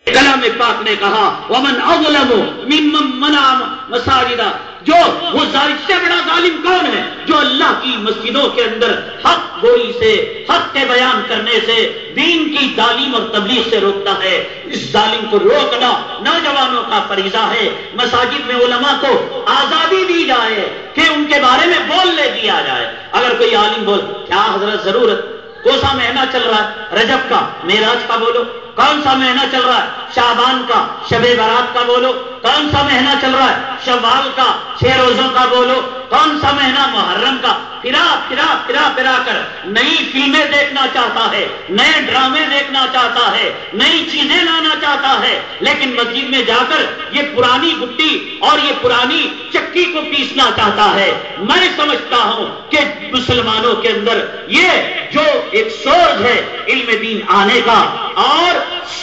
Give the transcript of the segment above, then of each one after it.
کلام پاک نے کہا ومن اظلم ممن منع مساجد، جو وہ اس سے بڑا ظالم کون ہے جو اللہ کی مسجدوں کے اندر حق گوئی سے، حق کے بیان کرنے سے، دین کی تعلیم اور تبلیغ سے روکتا ہے۔ اس ظالم کو روکنا نوجوانوں کا فریضہ ہے۔ مساجد میں علماء کو آزادی دی جائے کہ ان کے بارے میں بولنے دیا جائے۔ اگر کوئی عالم بول کیا حضرت ضرورت، کون سا مہینہ چل رہا ہے، رجب کا، معراج کا بولو، کون سا مہینہ چل رہا ہے، شعبان کا، شب برات کا بولو، کون سا مہینہ چل رہا ہے، شوال کا، 6 روزوں کا بولو، کون سا مہینہ محرم کا۔ پھرا کر نئی فلمیں دیکھنا چاہتا ہے، نئے ڈرامے دیکھنا چاہتا ہے، نئی چیزیں لانا چاہتا ہے، لیکن مسجد میں جا کر یہ پرانی گٹی اور یہ پرانی چکی کو پیسنا چاہتا ہے۔ میں سمجھتا ہوں کہ مسلمانوں کے اندر یہ جو ایک سوچ ہے علم دین آنے کا اور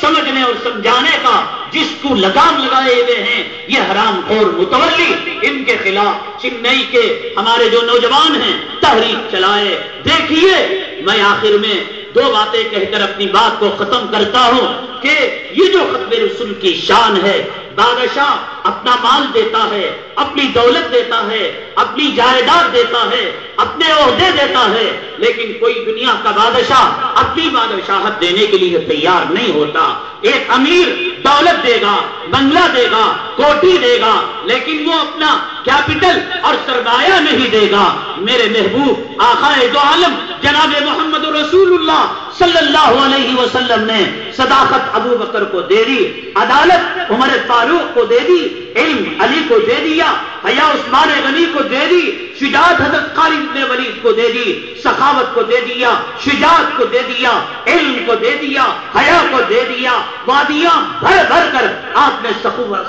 سمجھنے اور سمجھانے کا، جس کو لگام لگائے ہوئے ہیں یہ حرام خور متولی، ان کے خلاف چنئی کے ہمارے جو نوجوان ہیں تحریک چلائے۔ دیکھیے، میں آخر میں 2 باتیں کہہ کر اپنی بات کو ختم کرتا ہوں کہ یہ جو ختم رسول کی شان ہے، بادشاہ اپنا مال دیتا ہے، اپنی دولت دیتا ہے، اپنی جائیداد دیتا ہے، اپنے عہدے دیتا ہے، لیکن کوئی دنیا کا بادشاہ اپنی بادشاہت دینے کے لیے تیار نہیں ہوتا۔ ایک امیر دولت دے گا، بنگلہ دے گا، کوٹھی دے گا، لیکن وہ اپنا کیپٹل اور سرمایہ نہیں دے گا۔ میرے محبوب آقائے دو عالم جناب محمد رسول اللہ صلی اللہ علیہ وسلم نے صداقت ابو بکر کو دے دی، عدالت عمر فاروق کو دے دی، علم علی کو دے دیا، حیا عثمان غنی کو دے دی، شجاعت حضرت خالد بن ولید کو دے دی، سخاوت کو دے دیا، شجاعت کو دے دیا، علم کو دے دیا، حیا کو دے دیا، وادیاں بھر بھر کر آپ نے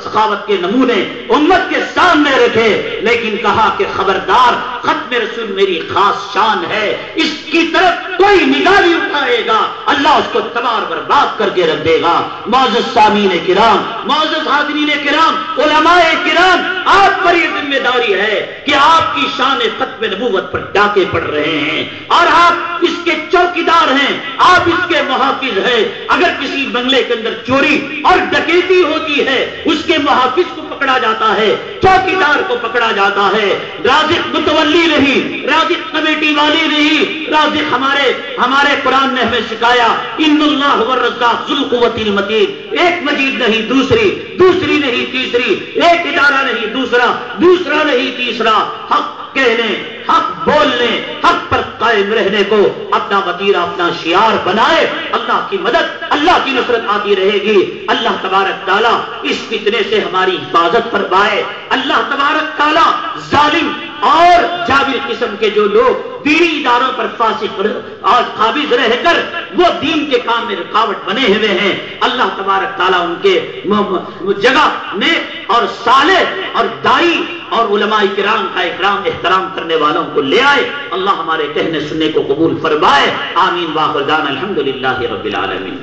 سخاوت کے نمونے امت کے سامنے رکھے، لیکن کہا کہ خبردار، ختم رسول میری خاص شان ہے، اس کی طرف کوئی نگاہ نہیں اٹھائے گا، اللہ اس کو تباہ اور برباد کر کے رکھ دے گا۔ معزز سامعین کرام، معزز حاضرین کرام، علماء کرام، آپ پر یہ ذمہ داری ہے کہ آپ کی شان ختم نبوت پر ڈاکے پڑ رہے ہیں اور آپ اس کے چوکیدار ہیں، آپ اس کے محافظ ہیں۔ اگر کسی بنگلے کے اندر چوری اور ڈکیتی ہوتی ہے، اس کے محافظ کو پکڑا جاتا ہے، چوکیدار کو پکڑا جاتا ہے، رازق متولی نہیں، رازق کمیٹی والی نہیں، رازق ہمارے قرآن نے ہمیں سکھایا ان اللہ هو الرزاق ذو القوة المتین، ایک مجید نہیں دوسری نہیں تیسری، ایک ادارہ نہیں دوسرا نہیں تیسرا، حق کہنے، حق بولنے، حق پر قائم رہنے کو اپنا وتیرہ، اپنا شعار بنائے، اللہ کی مدد، اللہ کی نصرت آتی رہے گی۔ اللہ تبارک تعالیٰ اس فتنے سے ہماری حفاظت فرمائے۔ اللہ تبارک تعالیٰ ظالم اور جابر قسم کے جو لوگ دینی اداروں پر فاسق اور قابض رہ کر وہ دین کے کام میں رکاوٹ بنے ہوئے ہیں، اللہ تبارک تعالیٰ ان کے جگہ نیک اور صالح اور دائی اور علماء کرام کا احترام کرنے والوں کو لے آئے۔ اللہ ہمارے کہنے سننے کو قبول فرمائے۔ آمین واخر دعوانا الحمدللہ رب العالمین۔